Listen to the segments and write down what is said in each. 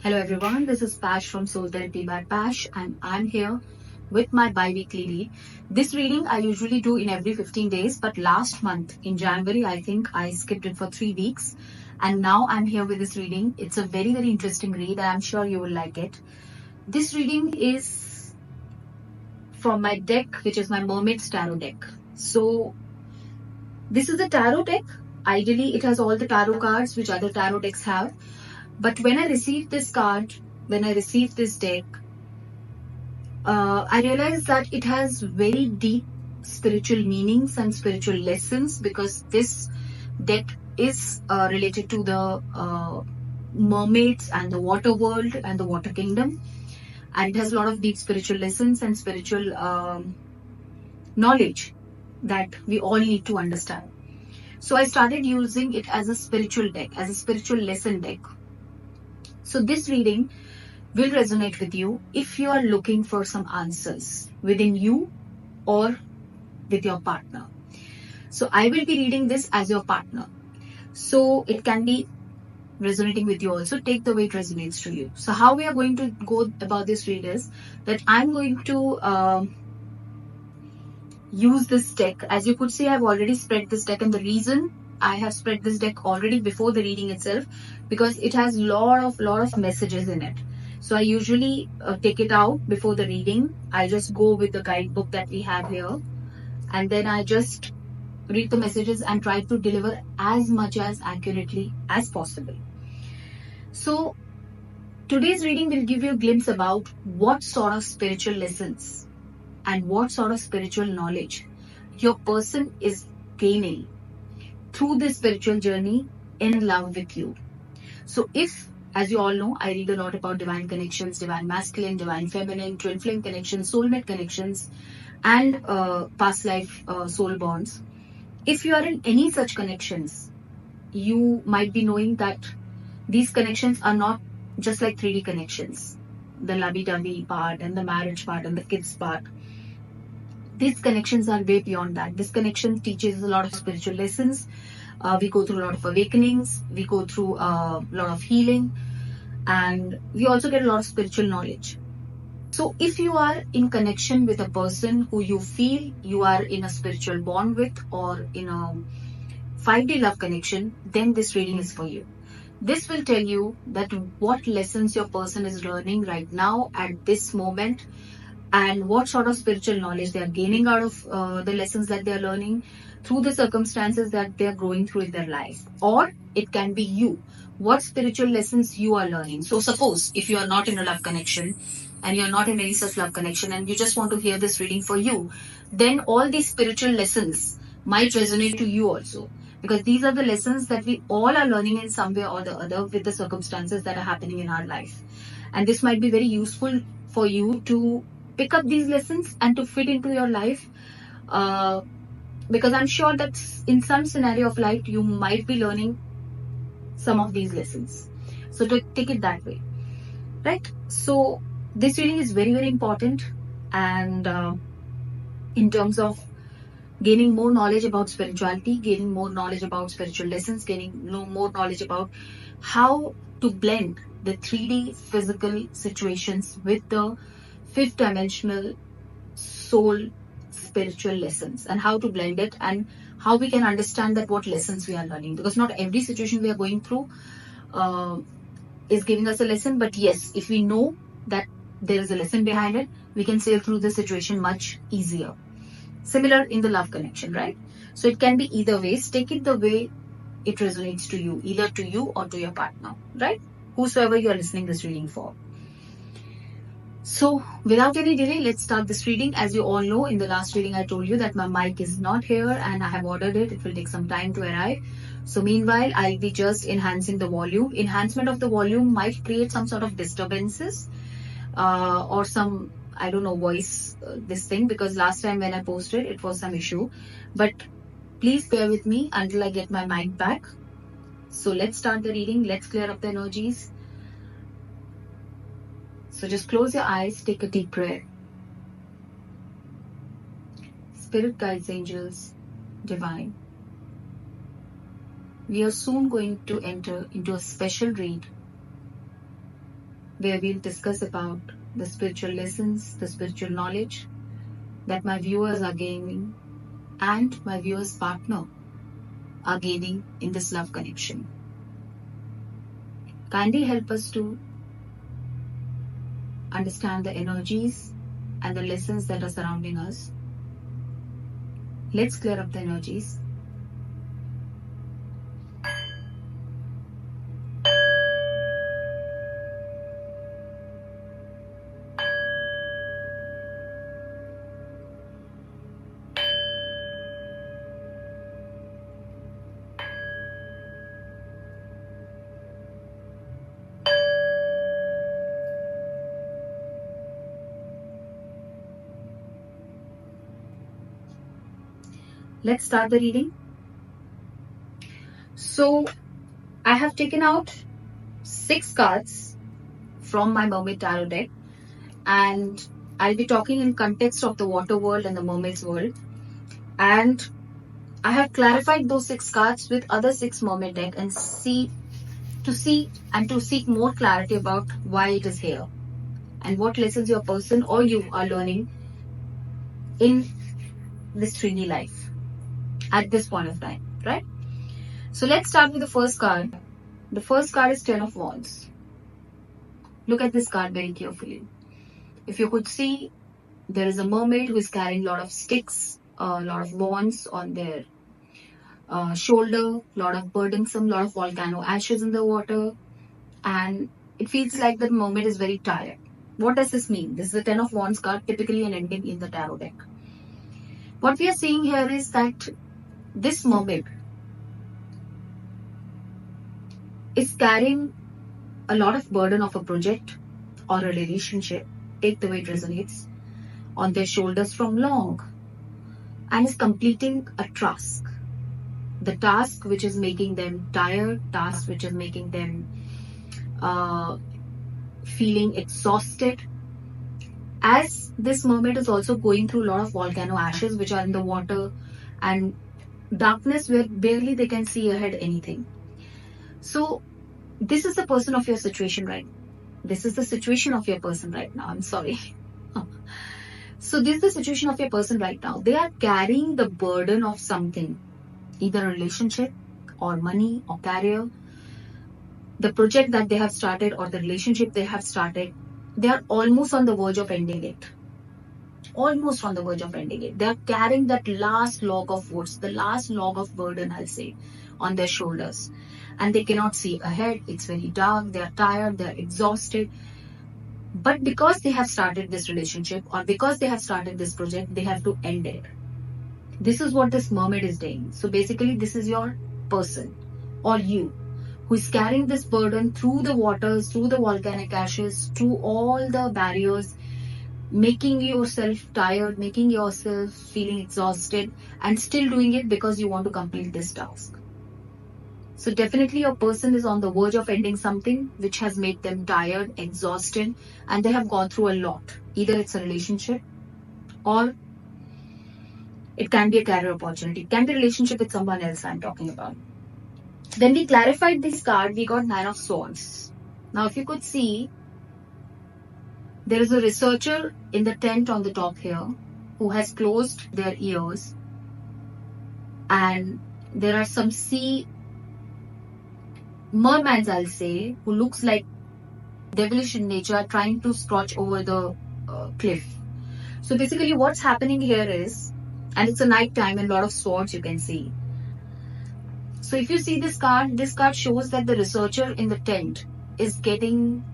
Hello everyone, this is Pash from Soul Therapy by Pash and I'm here with my bi-weekly read. This reading I usually do in every 15 days, but last month in January I think I skipped it for 3 weeks and now I'm here with this reading. It's a very interesting read and I'm sure you will like it. This reading is from my deck, which is my Mermaid's Tarot deck. So this is a tarot deck. Ideally it has all the tarot cards which other tarot decks have. But when I received this card, when I received this deck, I realized that it has very deep spiritual meanings and spiritual lessons because this deck is related to the mermaids and the water world and the water kingdom. And it has a lot of deep spiritual lessons and spiritual knowledge that we all need to understand. So I started using it as a spiritual deck, as a spiritual lesson deck. So this reading will resonate with you if you are looking for some answers within you or with your partner. So I will be reading this as your partner. So it can be resonating with you also. Take the way it resonates to you. So how we are going to go about this read is that I'm going to use this deck. As you could see, I've already spread this deck, and the reason I have spread this deck already before the reading itself because it has lot of messages in it. So I usually take it out before the reading. I just go with the guidebook that we have here and then I just read the messages and try to deliver as much as accurately as possible. So today's reading will give you a glimpse about what sort of spiritual lessons and what sort of spiritual knowledge your person is gaining through this spiritual journey in love with you. So if, as you all know, I read a lot about divine connections, divine masculine, divine feminine, twin flame connections, soulmate connections, and past life soul bonds. If you are in any such connections, you might be knowing that these connections are not just like 3D connections, the lovey-dovey part and the marriage part and the kids part. These connections are way beyond that. This connection teaches a lot of spiritual lessons. We go through a lot of awakenings. We go through a lot of healing. And we also get a lot of spiritual knowledge. So if you are in connection with a person who you feel you are in a spiritual bond with or in a 5D love connection, then this reading is for you. This will tell you that what lessons your person is learning right now at this moment and what sort of spiritual knowledge they are gaining out of the lessons that they are learning through the circumstances that they are going through in their life. Or it can be you. What spiritual lessons you are learning. So suppose if you are not in a love connection and you are not in any such love connection and you just want to hear this reading for you, then all these spiritual lessons might resonate to you also. Because these are the lessons that we all are learning in some way or the other with the circumstances that are happening in our life. And this might be very useful for you to pick up these lessons and to fit into your life because I'm sure that in some scenario of life you might be learning some of these lessons. So to take it that way, right? So this reading is very important and in terms of gaining more knowledge about spirituality, gaining more knowledge about spiritual lessons, gaining more knowledge about how to blend the 3D physical situations with the fifth dimensional soul spiritual lessons and how to blend it and how we can understand that what lessons we are learning, because not every situation we are going through is giving us a lesson, but yes, if we know that there is a lesson behind it, we can sail through the situation much easier. Similar in the love connection, right? So it can be either ways. Take it the way it resonates to you, either to you or to your partner, right? Whosoever you are listening this reading for. So without any delay, let's start this reading. As you all know, in the last reading, I told you that my mic is not here and I have ordered it. It will take some time to arrive. So meanwhile, I'll be just enhancing the volume. Enhancement of the volume might create some sort of disturbances or some, I don't know, voice this thing, because last time when I posted, it was some issue. But please bear with me until I get my mic back. So let's start the reading. Let's clear up the energies. So just close your eyes, take a deep breath. Spirit guides, angels, divine. We are soon going to enter into a special read where we'll discuss about the spiritual lessons, the spiritual knowledge that my viewers are gaining and my viewers' partner are gaining in this love connection. Kindly help us to understand the energies and the lessons that are surrounding us. Let's clear up the energies. Let's start the reading. So, I have taken out 6 cards from my Mermaid Tarot deck, and I'll be talking in context of the water world and the mermaid's world. And I have clarified those 6 cards with other 6 mermaid deck and to seek more clarity about why it is here and what lessons your person or you are learning in this 3D life at this point of time, right? So let's start with the first card. The first card is 10 of Wands. Look at this card very carefully. If you could see, there is a mermaid who is carrying a lot of sticks, a lot of wands on their shoulder, a lot of burdensome, lot of volcano ashes in the water, and it feels like the mermaid is very tired. What does this mean? This is the 10 of Wands card, typically an ending in the tarot deck. What we are seeing here is that this mermaid is carrying a lot of burden of a project or a relationship, take the way it resonates, on their shoulders from long, and is completing a task. The task which is making them tired, task which is making them feeling exhausted. As this mermaid is also going through a lot of volcano ashes which are in the water and darkness where barely they can see ahead anything. So this is the person of your situation right now. This is the situation of your person right now. I'm sorry. So this is the situation of your person right now. They are carrying the burden of something, either a relationship or money or career. The project that they have started or the relationship they have started, they are almost on the verge of ending it. Almost on the verge of ending it. They are carrying that last log of wood, the last log of burden, I'll say, on their shoulders. And they cannot see ahead. It's very dark. They are tired. They are exhausted. But because they have started this relationship or because they have started this project, they have to end it. This is what this mermaid is doing. So basically, this is your person or you who is carrying this burden through the waters, through the volcanic ashes, through all the barriers, making yourself tired, making yourself feeling exhausted, and still doing it because you want to complete this task. So definitely your person is on the verge of ending something which has made them tired, exhausted, and they have gone through a lot. Either it's a relationship or it can be a career opportunity. It can be a relationship with someone else I'm talking about. Then we clarified this card. We got 9 of Swords. Now if you could see, there is a researcher in the tent on the top here who has closed their ears, and there are some sea mermaids, I'll say, who looks like devilish in nature, trying to scratch over the cliff. So basically what's happening here is, and it's a night time and a lot of swords you can see. So if you see this card shows that the researcher in the tent is getting,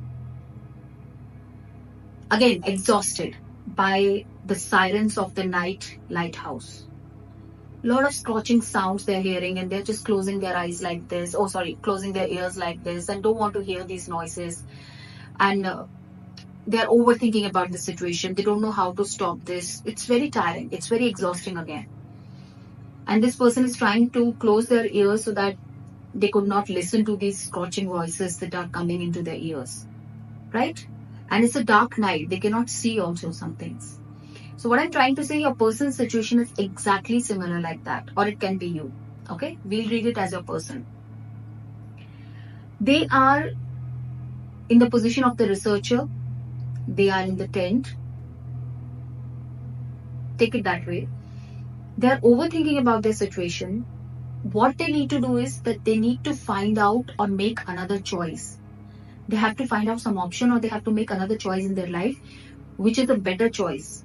again, exhausted by the silence of the night lighthouse. A lot of scorching sounds they're hearing and they're just closing their eyes like this. Oh, sorry, closing their ears like this and don't want to hear these noises. And they're overthinking about the situation. They don't know how to stop this. It's very tiring. It's very exhausting again. And this person is trying to close their ears so that they could not listen to these scorching voices that are coming into their ears. Right? And it's a dark night. They cannot see also some things. So what I'm trying to say, your person's situation is exactly similar like that. Or it can be you. Okay? We'll read it as your person. They are in the position of the researcher. They are in the tent. Take it that way. They are overthinking about their situation. What they need to do is that they need to find out or make another choice. They have to find out some option, or they have to make another choice in their life, which is a better choice,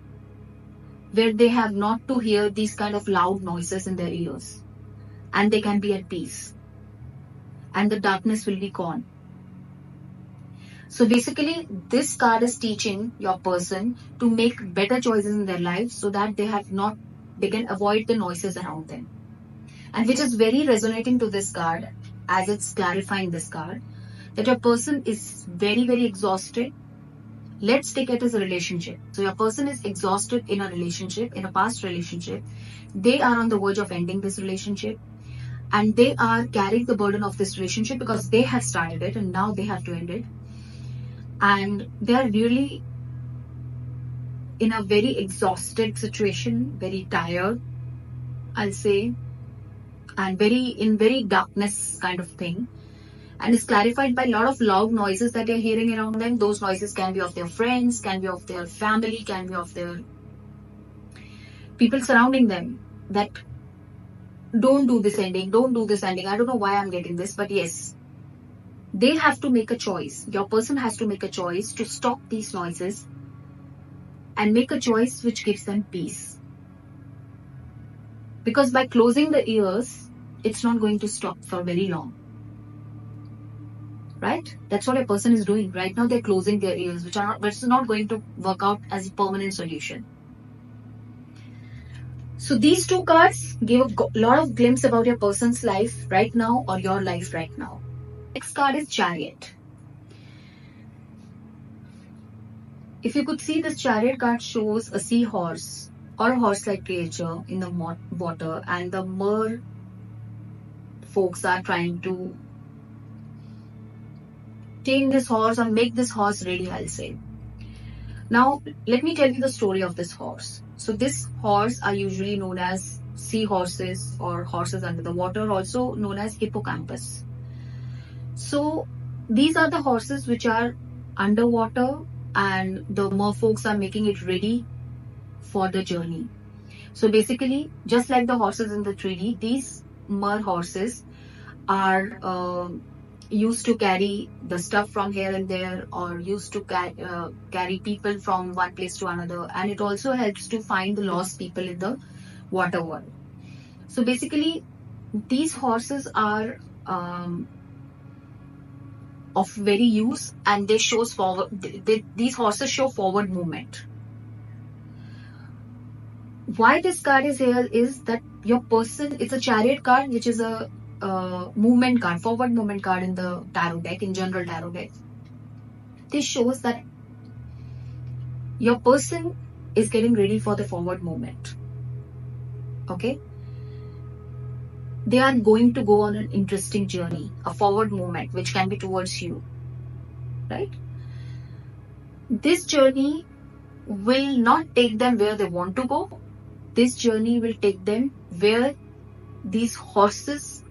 where they have not to hear these kind of loud noises in their ears, and they can be at peace, and the darkness will be gone. So basically, this card is teaching your person to make better choices in their life, so that they can avoid the noises around them. And which is very resonating to this card, as it's clarifying this card, that your person is very, very exhausted. Let's take it as a relationship. So your person is exhausted in a relationship, in a past relationship. They are on the verge of ending this relationship, and they are carrying the burden of this relationship because they have started it and now they have to end it. And they are really in a very exhausted situation, very tired, I'll say, and in very darkness kind of thing. And it's clarified by a lot of loud noises that they're hearing around them. Those noises can be of their friends, can be of their family, can be of their people surrounding them, that don't do this ending, don't do this ending. I don't know why I'm getting this, but yes, they have to make a choice. Your person has to make a choice to stop these noises and make a choice which gives them peace. Because by closing the ears, it's not going to stop for very long. Right? That's what a person is doing. Right now they're closing their ears, which is not going to work out as a permanent solution. So these two cards give a lot of glimpse about your person's life right now, or your life right now. Next card is Chariot. If you could see, this Chariot card shows a seahorse or a horse-like creature in the water, and the mer folks are trying to tame this horse or make this horse ready, I'll say. Now, let me tell you the story of this horse. So this horse are usually known as seahorses or horses under the water, also known as hippocampus. So these are the horses which are underwater, and the merfolks are making it ready for the journey. So basically, just like the horses in the 3D, these mer horses are used to carry the stuff from here and there, or used to carry people from one place to another, and it also helps to find the lost people in the water world. So basically, these horses are of very use, and they shows forward. These horses show forward movement. Why this card is here is that your person, it's a Chariot card, which is a movement card, forward movement card in the tarot deck, in general tarot deck. This shows that your person is getting ready for the forward movement. Okay? They are going to go on an interesting journey, a forward movement, which can be towards you. Right? This journey will not take them where they want to go. This journey will take them where these horses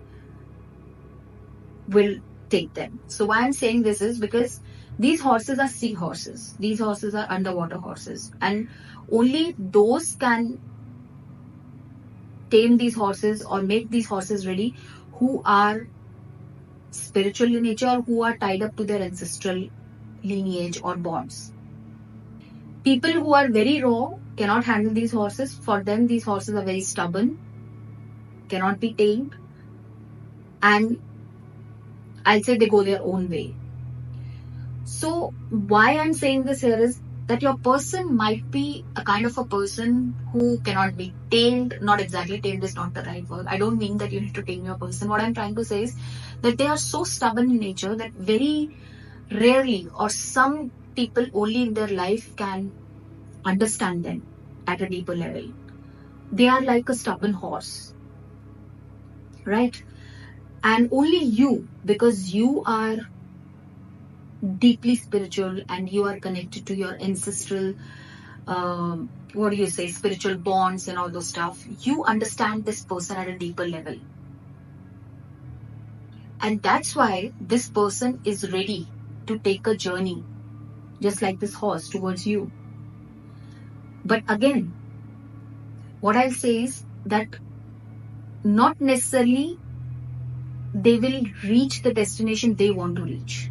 will take them. So why I'm saying this is because these horses are sea horses. These horses are underwater horses, and only those can tame these horses or make these horses ready who are spiritual in nature, who are tied up to their ancestral lineage or bonds. People who are very raw cannot handle these horses. For them, these horses are very stubborn, cannot be tamed, and I'll say they go their own way. So why I'm saying this here is that your person might be a kind of a person who cannot be tamed. Not exactly tamed is not the right word. I don't mean that you need to tame your person. What I'm trying to say is that they are so stubborn in nature that very rarely, or some people only in their life can understand them at a deeper level. They are like a stubborn horse, right? And only you, because you are deeply spiritual and you are connected to your ancestral, spiritual bonds and all those stuff, you understand this person at a deeper level. And that's why this person is ready to take a journey, just like this horse, towards you. But again, what I'll say is that not necessarily they will reach the destination they want to reach,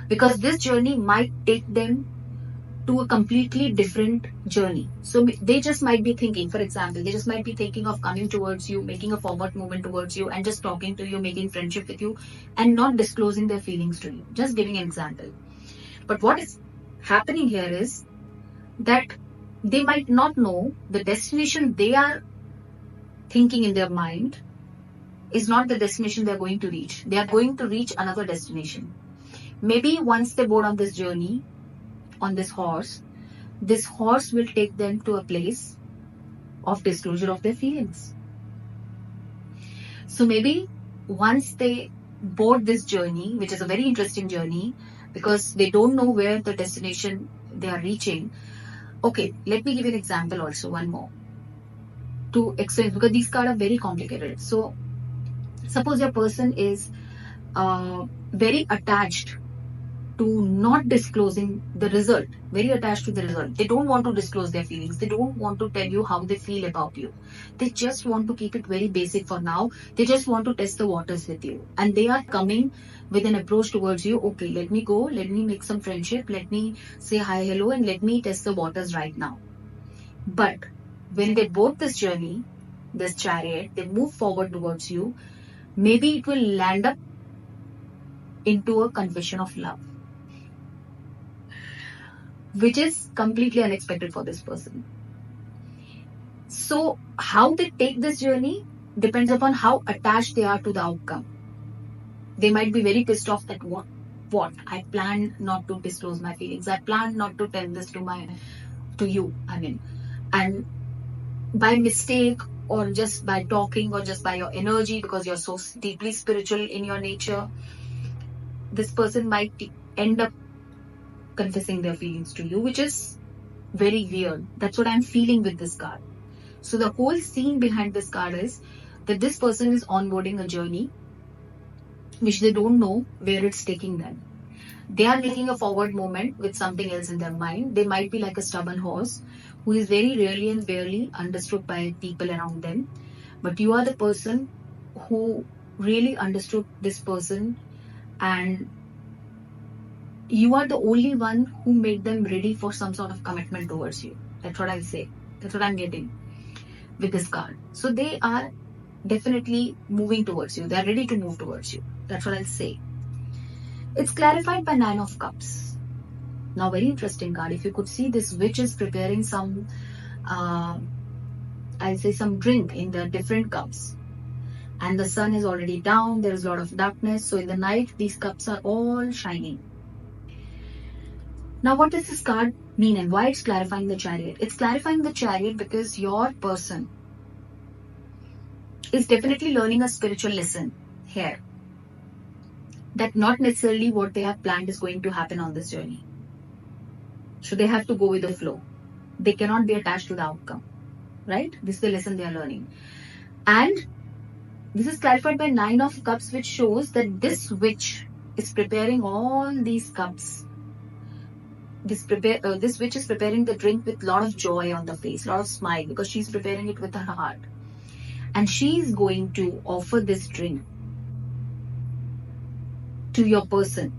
because this journey might take them to a completely different journey. So they just might be thinking, for example, they just might be thinking of coming towards you, making a forward movement towards you, and just talking to you, making friendship with you, and not disclosing their feelings to you. Just giving an example. But what is happening here is that they might not know the destination they are thinking in their mind is not the destination they're going to reach. They are going to reach another destination. Maybe once they board on this journey, on this horse will take them to a place of disclosure of their feelings. So maybe once they board this journey, which is a very interesting journey, because they don't know where the destination they are reaching. Okay, let me give you an example also, one more, to explain, because these cards are very complicated. So suppose your person is very attached to not disclosing the result, very attached to the result. They don't want to disclose their feelings. They don't want to tell you how they feel about you. They just want to keep it very basic for now. They just want to test the waters with you. And they are coming with an approach towards you. Okay, let me go. Let me make some friendship. Let me say hi, hello, and let me test the waters right now. But when they board this journey, this chariot, they move forward towards you, maybe it will land up into a confession of love, which is completely unexpected for this person. So how they take this journey depends upon how attached they are to the outcome. They might be very pissed off that what I planned not to disclose my feelings. I planned not to tell this to you. And by mistake, or just by talking, or just by your energy, because you're so deeply spiritual in your nature, this person might end up confessing their feelings to you, which is very weird. That's what I'm feeling with this card. So the whole scene behind this card is that this person is onboarding a journey which they don't know where it's taking them. They are making a forward movement with something else in their mind. They might be like a stubborn horse who is very rarely and barely understood by people around them. But you are the person who really understood this person, and you are the only one who made them ready for some sort of commitment towards you. That's what I say. That's what I'm getting with this card. So they are definitely moving towards you. They are ready to move towards you. That's what I'll say. It's clarified by 9 of Cups. Now, very interesting card. If you could see, this witch is preparing some, I'll say some drink in the different cups. And the sun is already down. There is a lot of darkness. So in the night, these cups are all shining. Now, what does this card mean and why it's clarifying the Chariot? It's clarifying the Chariot because your person is definitely learning a spiritual lesson here. That not necessarily what they have planned is going to happen on this journey. So they have to go with the flow. They cannot be attached to the outcome. Right? This is the lesson they are learning. And this is clarified by 9 of Cups, which shows that this witch is preparing all these cups. This witch is preparing the drink with a lot of joy on the face, a lot of smile, because she's preparing it with her heart. And she is going to offer this drink to your person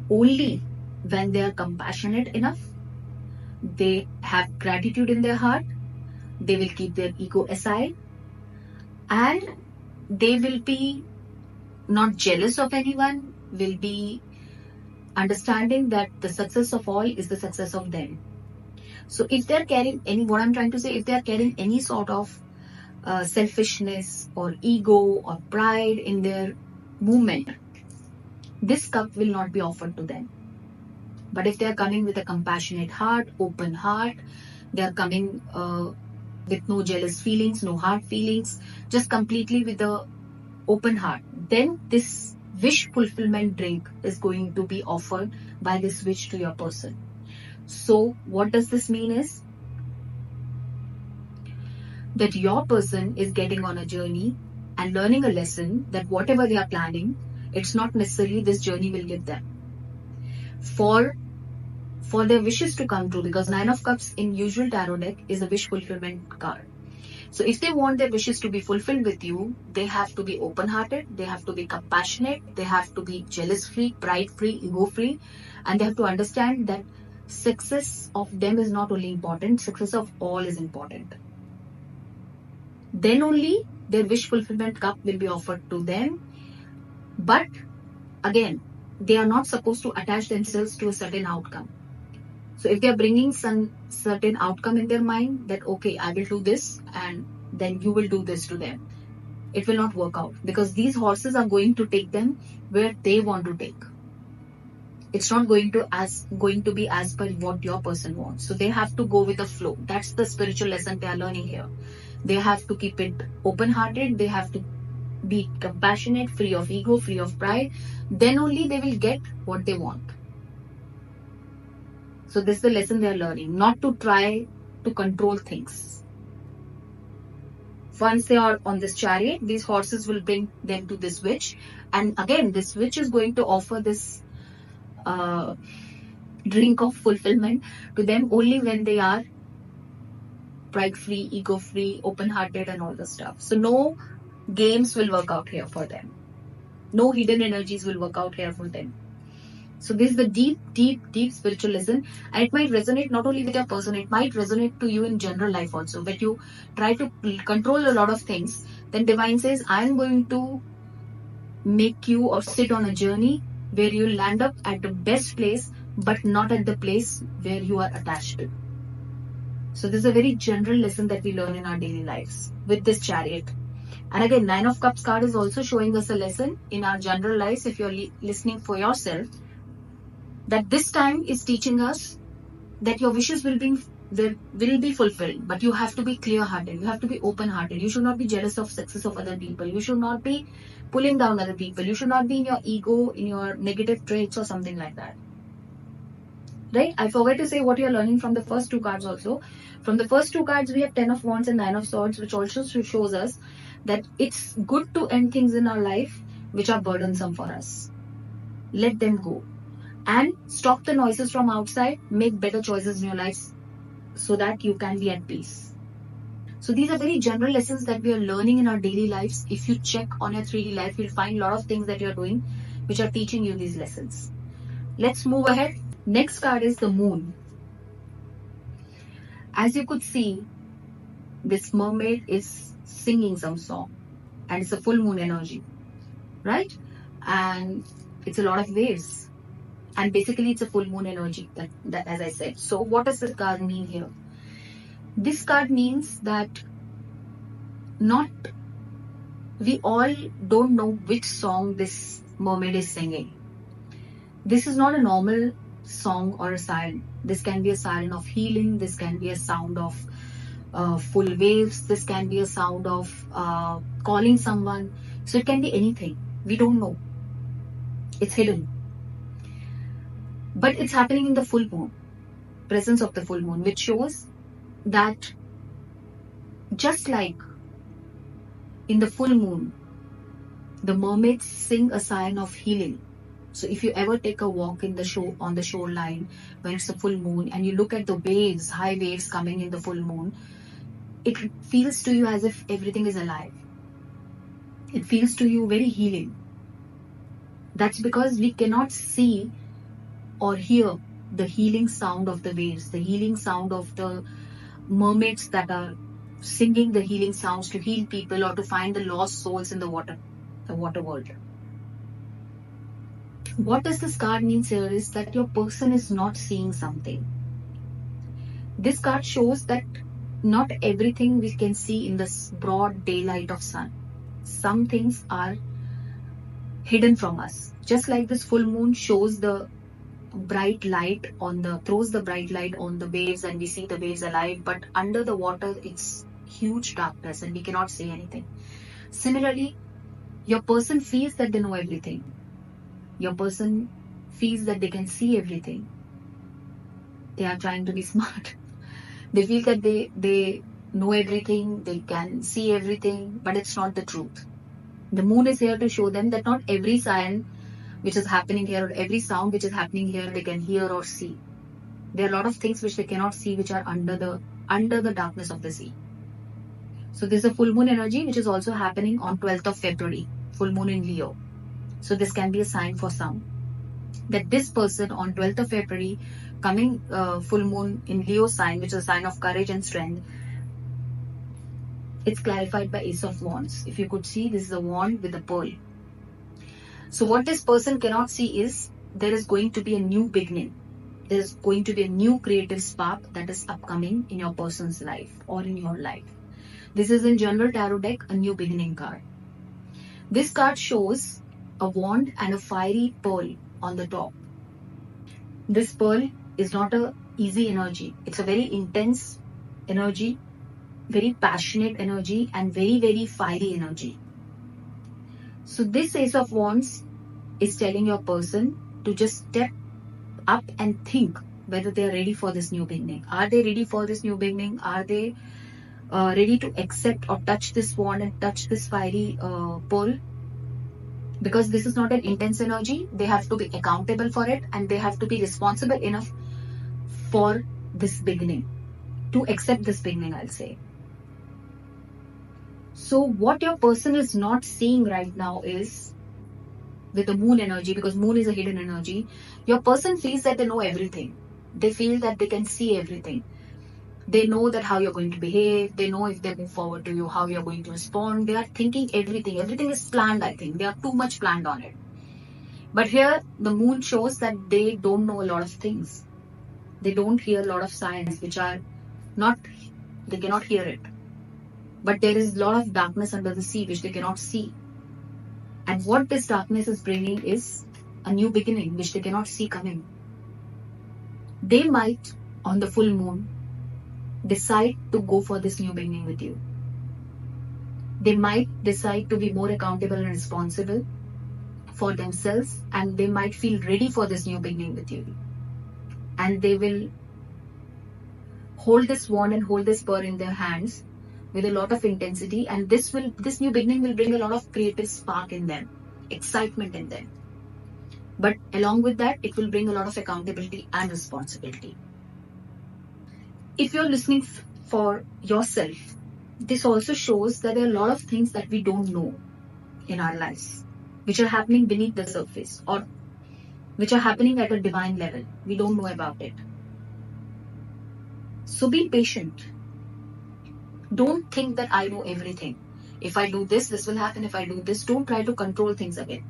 only when they are compassionate enough, they have gratitude in their heart, they will keep their ego aside, and they will be not jealous of anyone, will be understanding that the success of all is the success of them. So if they're carrying what I'm trying to say, if they're carrying any sort of selfishness or ego or pride in their movement, this cup will not be offered to them. But if they are coming with a compassionate heart, open heart, they are coming with no jealous feelings, no hard feelings, just completely with the open heart, then this wish fulfillment drink is going to be offered by this witch to your person. So what does this mean is that your person is getting on a journey and learning a lesson that whatever they are planning, it's not necessarily this journey will give them. for their wishes to come true, because Nine of Cups in usual tarot deck is a wish fulfillment card. So if they want their wishes to be fulfilled with you, they have to be open-hearted, they have to be compassionate, they have to be jealous-free, pride-free, ego-free, and they have to understand that success of them is not only important, success of all is important. Then only their wish fulfillment cup will be offered to them. But again, they are not supposed to attach themselves to a certain outcome. So if they are bringing some certain outcome in their mind that, okay, I will do this and then you will do this to them, it will not work out, because these horses are going to take them where they want to take. It's not going to be as per what your person wants. So they have to go with the flow. That's the spiritual lesson they are learning here. They have to keep it open-hearted. They have to be compassionate, free of ego, free of pride. Then only they will get what they want. So this is the lesson they are learning, not to try to control things. Once they are on this chariot, these horses will bring them to this witch. And again, this witch is going to offer this drink of fulfillment to them only when they are pride-free, ego-free, open-hearted and all the stuff. So no games will work out here for them. No hidden energies will work out here for them. So this is the deep spiritual lesson, and it might resonate not only with your person, it might resonate to you in general life also. When you try to control a lot of things, then Divine says, I'm going to make you or sit on a journey where you land up at the best place, but not at the place where you are attached to. So this is a very general lesson that we learn in our daily lives with this chariot. And again, Nine of Cups card is also showing us a lesson in our general lives, if you're listening for yourself, that this time is teaching us that your wishes will be fulfilled, but you have to be clear-hearted, you have to be open-hearted, you should not be jealous of success of other people, you should not be pulling down other people, you should not be in your ego, in your negative traits or something like that. Right? I forgot to say what you're learning from the first two cards also. From the first two cards, we have Ten of Wands and Nine of Swords, which also shows us that it's good to end things in our life which are burdensome for us. Let them go. And stop the noises from outside, make better choices in your lives so that you can be at peace. So these are very general lessons that we are learning in our daily lives. If you check on your 3D life, you'll find a lot of things that you're doing which are teaching you these lessons. Let's move ahead. Next card is the Moon. As you could see, this mermaid is singing some song, and it's a full moon energy, right? And it's a lot of waves. And basically, it's a full moon energy, that as I said. So what does this card mean here? This card means that we all don't know which song this mermaid is singing. This is not a normal song or a siren. This can be a siren of healing. This can be a sound of full waves. This can be a sound of calling someone. So it can be anything. We don't know. It's hidden. But it's happening in the full moon, presence of the full moon, which shows that just like in the full moon, the mermaids sing a sign of healing. So if you ever take a walk on the shoreline when it's a full moon and you look at the waves, high waves coming in the full moon, it feels to you as if everything is alive. It feels to you very healing. That's because we cannot see or hear the healing sound of the waves, the healing sound of the mermaids that are singing the healing sounds to heal people or to find the lost souls in the water world. What does this card mean here is that your person is not seeing something. This card shows that not everything we can see in this broad daylight of sun. Some things are hidden from us. Just like this full moon shows the bright light throws the bright light on the waves and we see the waves alive, but under the water it's huge darkness and we cannot see anything. Similarly, your person feels that they know everything. Your person feels that they can see everything. They are trying to be smart. They feel that they know everything, they can see everything, but it's not the truth. The moon is here to show them that not every siren which is happening here, or every sound which is happening here, they can hear or see. There are a lot of things which they cannot see, which are under the darkness of the sea. So there's a full moon energy which is also happening on 12th of February, full moon in Leo. So this can be a sign for some that this person on 12th of February, coming full moon in Leo sign, which is a sign of courage and strength, it's clarified by Ace of Wands. If you could see, this is a wand with a pearl. So what this person cannot see is there is going to be a new beginning. There is going to be a new creative spark that is upcoming in your person's life or in your life. This is in General Tarot deck, a new beginning card. This card shows a wand and a fiery pearl on the top. This pearl is not a easy energy. It's a very intense energy, very passionate energy, and very, very fiery energy. So this Ace of Wands is telling your person to just step up and think whether they are ready for this new beginning. Are they ready for this new beginning? Are they ready to accept or touch this wand and touch this fiery pearl? Because this is not an intense energy, they have to be accountable for it, and they have to be responsible enough for this beginning, to accept this beginning, I'll say. So what your person is not seeing right now is, with the moon energy, because moon is a hidden energy, your person feels that they know everything. They feel that they can see everything. They know that how you're going to behave. They know if they move forward to you, how you're going to respond. They are thinking everything. Everything is planned, I think. They are too much planned on it. But here, the moon shows that they don't know a lot of things. They don't hear a lot of signs, which are not, they cannot hear it. But there is a lot of darkness under the sea, which they cannot see. And what this darkness is bringing is a new beginning, which they cannot see coming. They might, on the full moon, decide to go for this new beginning with you. They might decide to be more accountable and responsible for themselves, and they might feel ready for this new beginning with you. And they will hold this wand and hold this pearl in their hands with a lot of intensity, and this new beginning will bring a lot of creative spark in them, excitement in them. But along with that, it will bring a lot of accountability and responsibility. If you're listening for yourself, this also shows that there are a lot of things that we don't know in our lives, which are happening beneath the surface, or which are happening at a divine level. We don't know about it. So be patient. Don't think that I know everything. If I do this, this will happen. If I do this, don't try to control things again.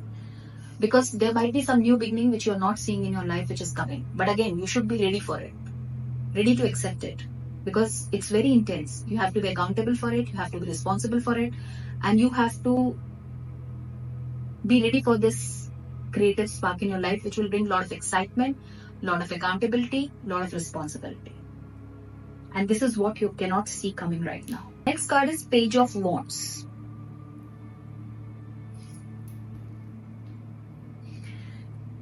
Because there might be some new beginning which you're not seeing in your life which is coming. But again, you should be ready for it. Ready to accept it. Because it's very intense. You have to be accountable for it. You have to be responsible for it. And you have to be ready for this creative spark in your life, which will bring a lot of excitement, a lot of accountability, a lot of responsibility. And this is what you cannot see coming right now. Next card is Page of Wands.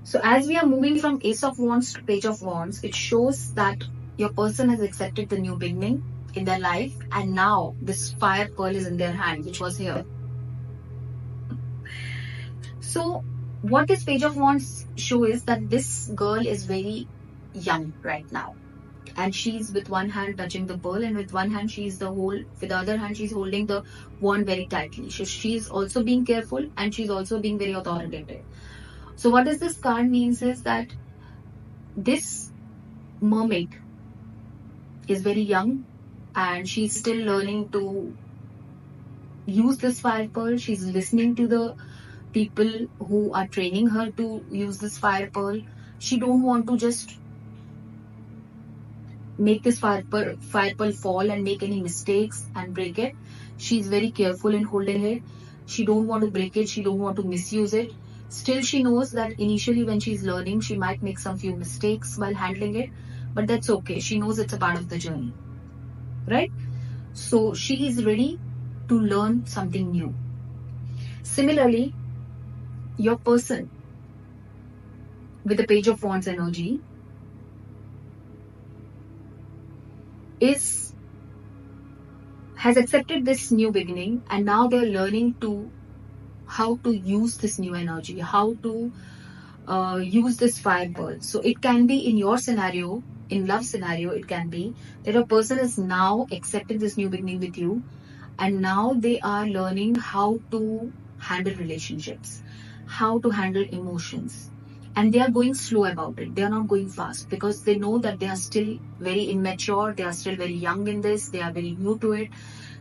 So as we are moving from Ace of Wands to Page of Wands, it shows that your person has accepted the new beginning in their life, and now this fire pearl is in their hand, which was here. So what this Page of Wands show is that this girl is very young right now. And she's with one hand touching the pearl, and with one hand with the other hand she's holding the wand very tightly. So she's also being careful, and she's also being very authoritative. So what does this card means is that this mermaid is very young, and she's still learning to use this fire pearl. She's listening to the people who are training her to use this fire pearl. She don't want to just make this fire pearl fall and make any mistakes and break it. She's very careful in holding it. She don't want to break it. She don't want to misuse it. Still, she knows that initially when she's learning, she might make some few mistakes while handling it, but that's okay. She knows it's a part of the journey, right? So she is ready to learn something new. Similarly, your person with the Page of Wands energy has accepted this new beginning, and now they're learning to how to use this new energy, how to use this fire pearl. So it can be in your scenario, in love scenario, it can be that a person is now accepting this new beginning with you, and now they are learning how to handle relationships, how to handle emotions, and they are going slow about it. They are not going fast because they know that they are still very immature, they are still very young in this, they are very new to it.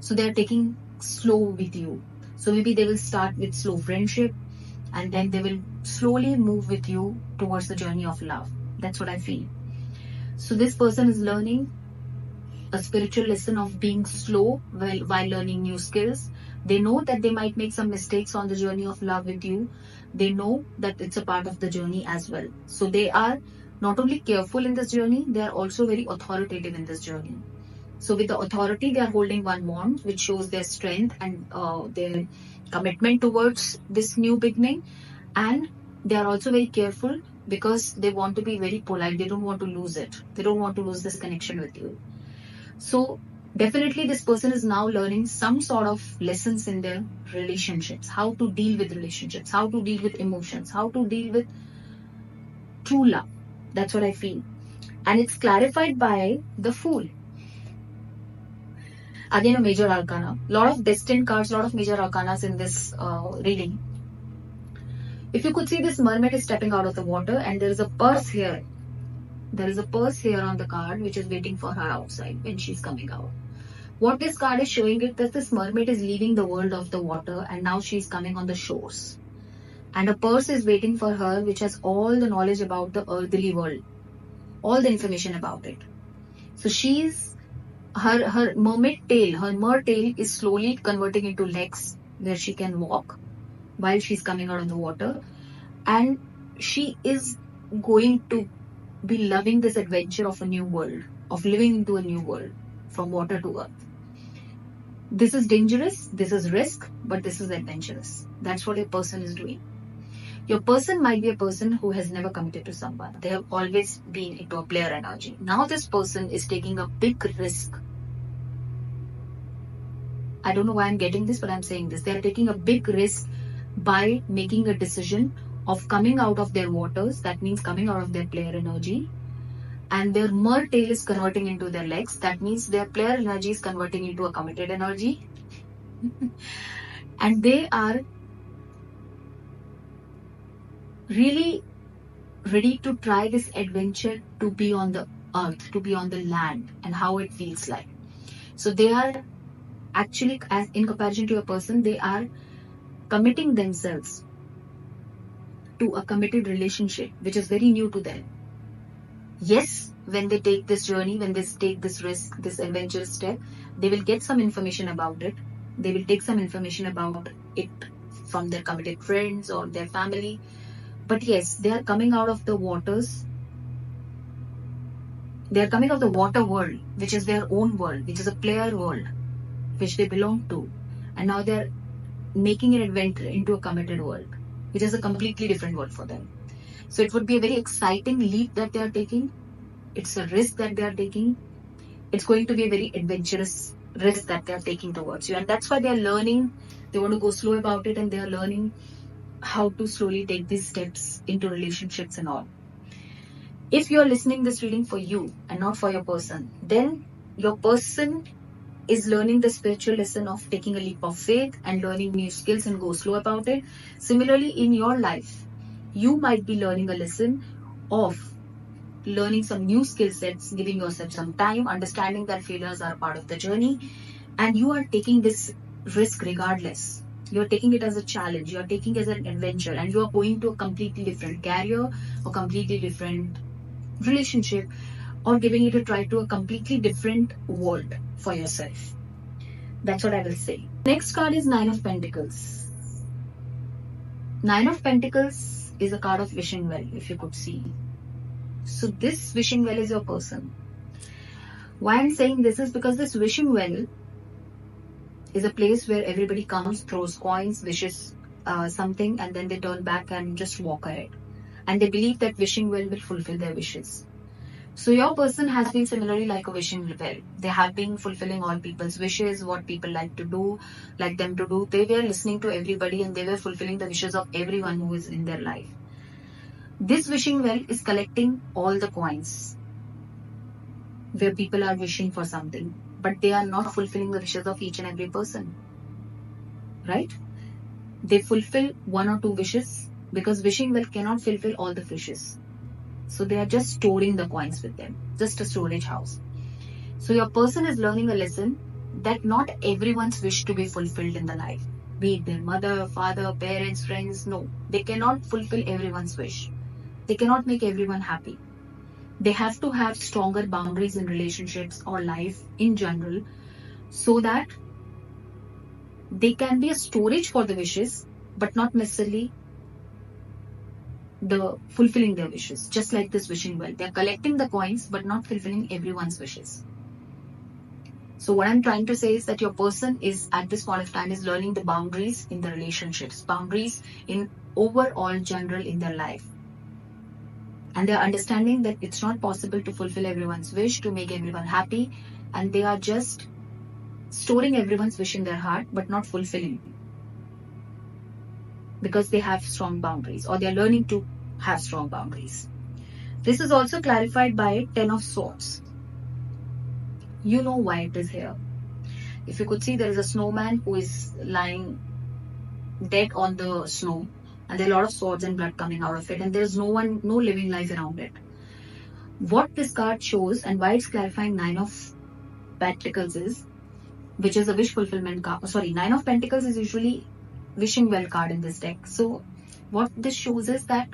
So they are taking slow with you. So maybe they will start with slow friendship, and then they will slowly move with you towards the journey of love. That's what I feel. So this person is learning a spiritual lesson of being slow while learning new skills. They know that they might make some mistakes on the journey of love with you. They know that it's a part of the journey as well. So they are not only careful in this journey, they are also very authoritative in this journey. So with the authority, they are holding one wand, which shows their strength and their commitment towards this new beginning. And they are also very careful because they want to be very polite. They don't want to lose it. They don't want to lose this connection with you. So definitely this person is now learning some sort of lessons in their relationships, how to deal with relationships, how to deal with emotions, how to deal with true love. That's what I feel. And it's clarified by the Fool. Again, a major arcana. Lot of destined cards, lot of major arcanas in this reading. If you could see, this mermaid is stepping out of the water, and there is a purse here. There is a purse here on the card which is waiting for her outside when she's coming out. What this card is showing is that this mermaid is leaving the world of the water and now she's coming on the shores. And a purse is waiting for her which has all the knowledge about the earthly world, all the information about it. So her mermaid tail, her mer tail is slowly converting into legs where she can walk while she's coming out of the water. And she is going to be loving this adventure of a new world, of living into a new world from water to earth. This is dangerous, this is risk, but this is adventurous. That's what a person is doing. Your person might be a person who has never committed to someone. They have always been into a player energy. Now this person is taking a big risk. I don't know why I'm getting this, but I'm saying this. They are taking a big risk by making a decision of coming out of their waters. That means coming out of their player energy. And their mer tail is converting into their legs. That means their player energy is converting into a committed energy. And they are really ready to try this adventure to be on the earth, to be on the land, and how it feels like. So they are actually, as in comparison to a person, they are committing themselves to a committed relationship, which is very new to them. Yes, when they take this journey, when they take this risk, this adventurous step, they will get some information about it. They will take some information about it from their committed friends or their family. But yes, they are coming out of the waters. They are coming out of the water world, which is their own world, which is a player world, which they belong to. And now they are making an adventure into a committed world, which is a completely different world for them. So it would be a very exciting leap that they are taking. It's a risk that they are taking. It's going to be a very adventurous risk that they are taking towards you. And that's why they are learning. They want to go slow about it, and they are learning how to slowly take these steps into relationships and all. If you are listening this reading for you and not for your person, then your person is learning the spiritual lesson of taking a leap of faith and learning new skills and go slow about it. Similarly, in your life, you might be learning a lesson of learning some new skill sets, giving yourself some time, understanding that failures are a part of the journey, and you are taking this risk regardless. You're taking it as a challenge, you're taking it as an adventure, and you are going to a completely different career or completely different relationship, or giving it a try to a completely different world for yourself. That's what I will say. Next card is Nine of Pentacles. Nine of Pentacles is a card of wishing well, if you could see. So this wishing well is your person. Why I'm saying this is because this wishing well is a place where everybody comes, throws coins, wishes something, and then they turn back and just walk ahead. And they believe that wishing well will fulfill their wishes. So your person has been similarly like a wishing well. They have been fulfilling all people's wishes, what people like to do, like them to do. They were listening to everybody and they were fulfilling the wishes of everyone who is in their life. This wishing well is collecting all the coins where people are wishing for something, but they are not fulfilling the wishes of each and every person, right? They fulfill one or two wishes because wishing well cannot fulfill all the wishes. So they are just storing the coins with them, just a storage house. So your person is learning a lesson that not everyone's wish to be fulfilled in the life, be it their mother, father, parents, friends. No, they cannot fulfill everyone's wish. They cannot make everyone happy. They have to have stronger boundaries in relationships or life in general so that they can be a storage for the wishes, but not necessarily the fulfilling their wishes. Just like this wishing well, they're collecting the coins but not fulfilling everyone's wishes. So what I'm trying to say is that your person is at this point of time is learning the boundaries in the relationships, boundaries in overall general in their life. And they're understanding that it's not possible to fulfill everyone's wish, to make everyone happy, and they are just storing everyone's wish in their heart but not fulfilling because they have strong boundaries, or they're learning to have strong boundaries. This is also clarified by 10 of Swords. You know why it is here. If you could see, there is a snowman who is lying dead on the snow, and there are a lot of swords and blood coming out of it, and there's no living life around it. What this card shows and why it's clarifying 9 of Pentacles is, which is a wish fulfillment card. Sorry, 9 of Pentacles is usually wishing well card in this deck. So what this shows is that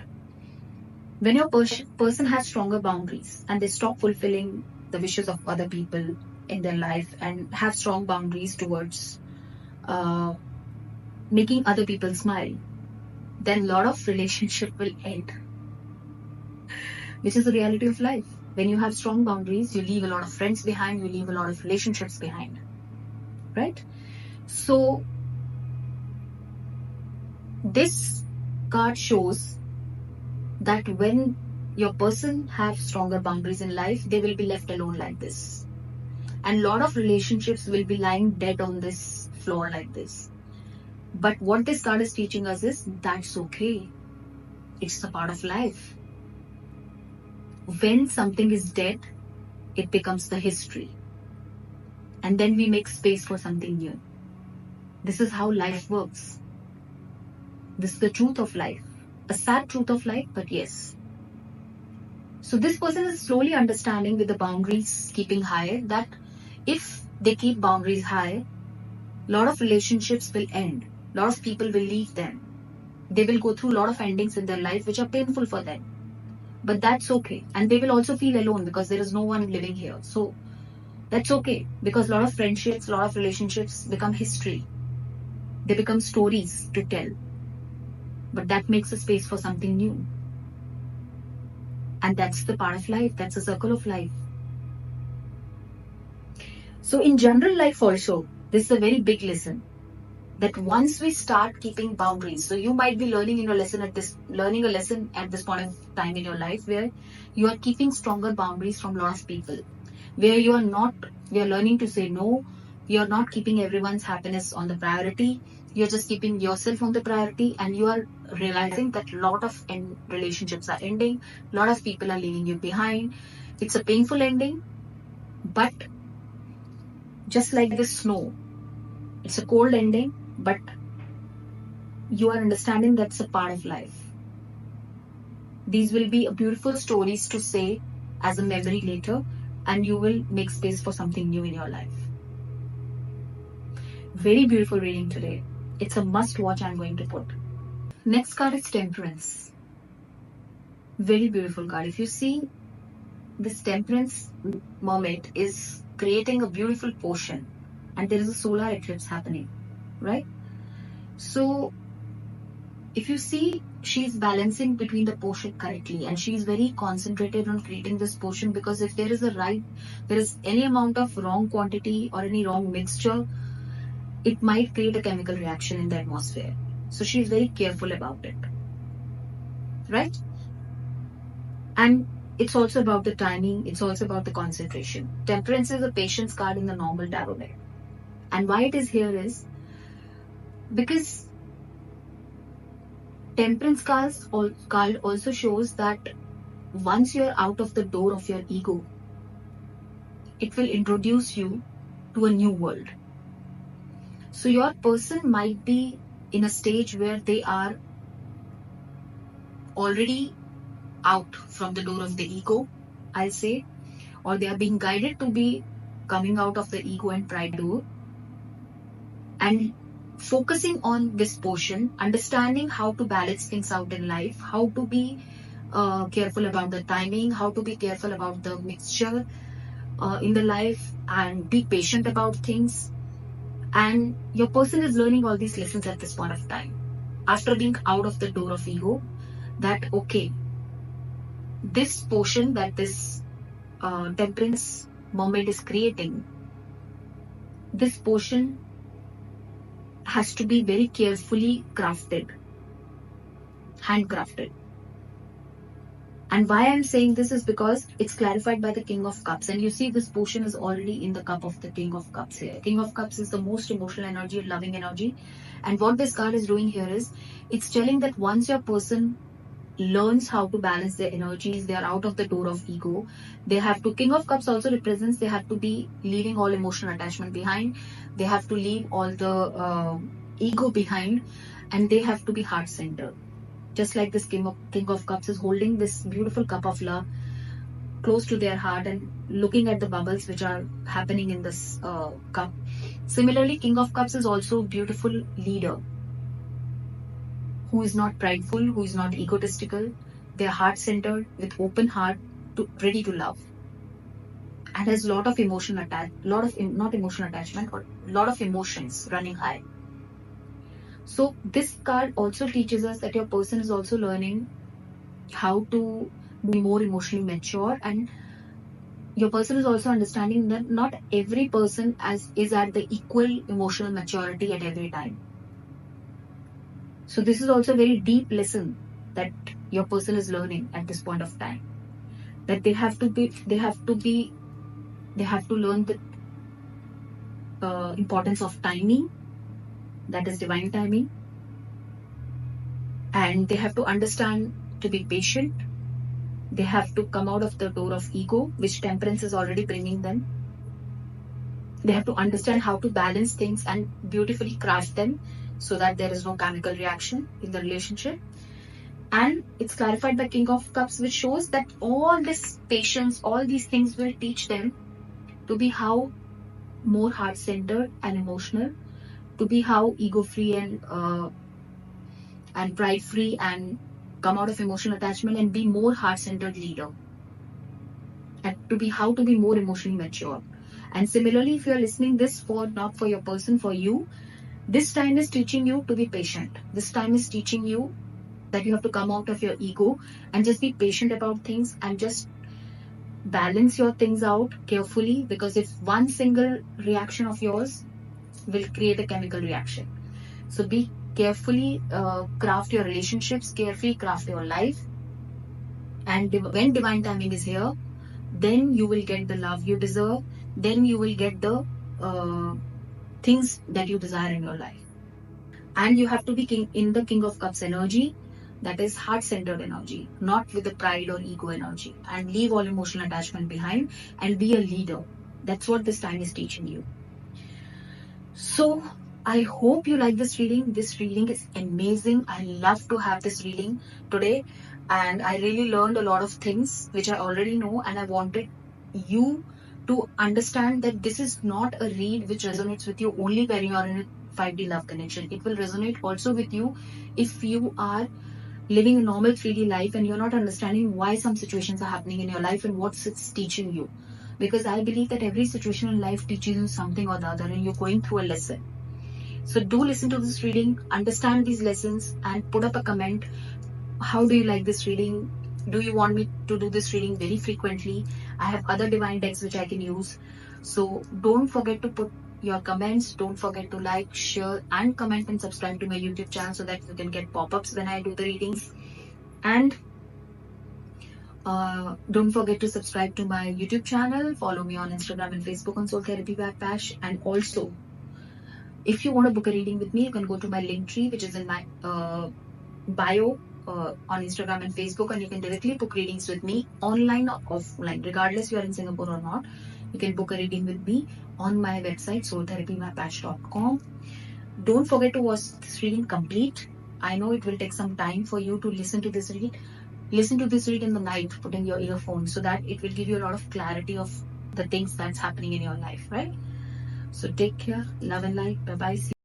when your person has stronger boundaries and they stop fulfilling the wishes of other people in their life and have strong boundaries towards making other people smile, then a lot of relationship will end, which is the reality of life. When you have strong boundaries, you leave a lot of friends behind, you leave a lot of relationships behind, right? So this card shows that when your person have stronger boundaries in life, they will be left alone like this. And a lot of relationships will be lying dead on this floor like this. But what this card is teaching us is that's okay. It's a part of life. When something is dead, it becomes the history. And then we make space for something new. This is how life works. This is the truth of life. A sad truth of life, but yes. So this person is slowly understanding with the boundaries keeping high that if they keep boundaries high, a lot of relationships will end. A lot of people will leave them. They will go through a lot of endings in their life which are painful for them. But that's okay. And they will also feel alone because there is no one living here. So that's okay, because a lot of friendships, a lot of relationships become history. They become stories to tell. But that makes a space for something new. And that's the part of life. That's a circle of life. So in general life also, this is a very big lesson. That once we start keeping boundaries, so you might be learning a lesson at this point of time in your life where you are keeping stronger boundaries from a lot of people, where you are learning to say no, you are not keeping everyone's happiness on the priority, you're just keeping yourself on the priority, and you are realizing that a lot of relationships are ending, a lot of people are leaving you behind. It's a painful ending, but just like this snow, it's a cold ending, but you are understanding that's a part of life. These will be beautiful stories to say as a memory later, and you will make space for something new in your life. Very beautiful reading today. It's a must watch I'm going to put. Next card is Temperance. Very beautiful card. If you see, this Temperance mermaid is creating a beautiful potion, and there is a solar eclipse happening, right? So if you see, she's balancing between the potion correctly, and she's very concentrated on creating this potion, because if there is any amount of wrong quantity or any wrong mixture, it might create a chemical reaction in the atmosphere. So she's very careful about it, right? And it's also about the timing, it's also about the concentration. Temperance is a patience card in the normal tarot deck. And why it is here is because Temperance card also shows that once you're out of the door of your ego, it will introduce you to a new world. So your person might be in a stage where they are already out from the door of the ego, I'll say, or they are being guided to be coming out of the ego and pride door, and focusing on this portion, understanding how to balance things out in life, how to be careful about the timing, how to be careful about the mixture in the life, and be patient about things. And your person is learning all these lessons at this point of time, after being out of the door of ego, that okay, this portion that this temperance moment is creating, this portion has to be very carefully crafted, handcrafted. And why I'm saying this is because it's clarified by the King of Cups. And you see this portion is already in the cup of the King of Cups here. King of Cups is the most emotional energy, loving energy. And what this card is doing here is, it's telling that once your person learns how to balance their energies, they are out of the door of ego. They have to, King of Cups also represents they have to be leaving all emotional attachment behind. They have to leave all the ego behind, and they have to be heart-centered. Just like this King of Cups is holding this beautiful cup of love close to their heart and looking at the bubbles which are happening in this cup. Similarly, King of Cups is also a beautiful leader who is not prideful, who is not egotistical. They are heart-centered with open heart, ready to love, and has a lot of emotional not emotional attachment, or a lot of emotions running high. So this card also teaches us that your person is also learning how to be more emotionally mature, and your person is also understanding that not every person is at the equal emotional maturity at every time. So this is also a very deep lesson that your person is learning at this point of time, that they have to learn the importance of timing, that is divine timing, and they have to understand to be patient. They have to come out of the door of ego, which temperance is already bringing them. They have to understand how to balance things and beautifully craft them so that there is no chemical reaction in the relationship. And it's clarified by King of Cups, which shows that all this patience, all these things will teach them to be how more heart-centered and emotional, to be how ego-free and pride-free, and come out of emotional attachment and be more heart-centered leader, and to be more emotionally mature. And similarly, if you're listening this not for your person, for you, this time is teaching you to be patient. This time is teaching you that you have to come out of your ego and just be patient about things and just balance your things out carefully, because if one single reaction of yours will create a chemical reaction. So be carefully craft your relationships, carefully craft your life, and when divine timing is here, then you will get the love you deserve, then you will get the things that you desire in your life. And you have to be in the King of Cups energy, that is heart-centered energy, not with the pride or ego energy, and leave all emotional attachment behind and be a leader. That's what this time is teaching you. So I hope you like this reading. This reading is amazing. I love to have this reading today, and I really learned a lot of things which I already know, and I wanted you to understand that this is not a read which resonates with you only when you are in a 5D love connection. It will resonate also with you if you are living a normal 3D life and you're not understanding why some situations are happening in your life and what it's teaching you. Because I believe that every situation in life teaches you something or the other, and you're going through a lesson. So do listen to this reading, understand these lessons, and put up a comment. How do you like this reading? Do you want me to do this reading very frequently? I have other divine decks which I can use. So don't forget to put your comments. Don't forget to like, share, and comment, and subscribe to my YouTube channel so that you can get pop-ups when I do the readings. And don't forget to subscribe to my YouTube channel. Follow me on Instagram and Facebook on Soul Therapy by Pash. And also, if you want to book a reading with me, you can go to my link tree, which is in my bio on Instagram and Facebook, and you can directly book readings with me online or offline, regardless you are in Singapore or not. You can book a reading with me on my website, soultherapymypatch.com. Don't forget to watch this reading complete. I know it will take some time for you to listen to this reading. Listen to this read in the night, put in your earphones, so that it will give you a lot of clarity of the things that's happening in your life, right? So take care, love and light. Bye bye.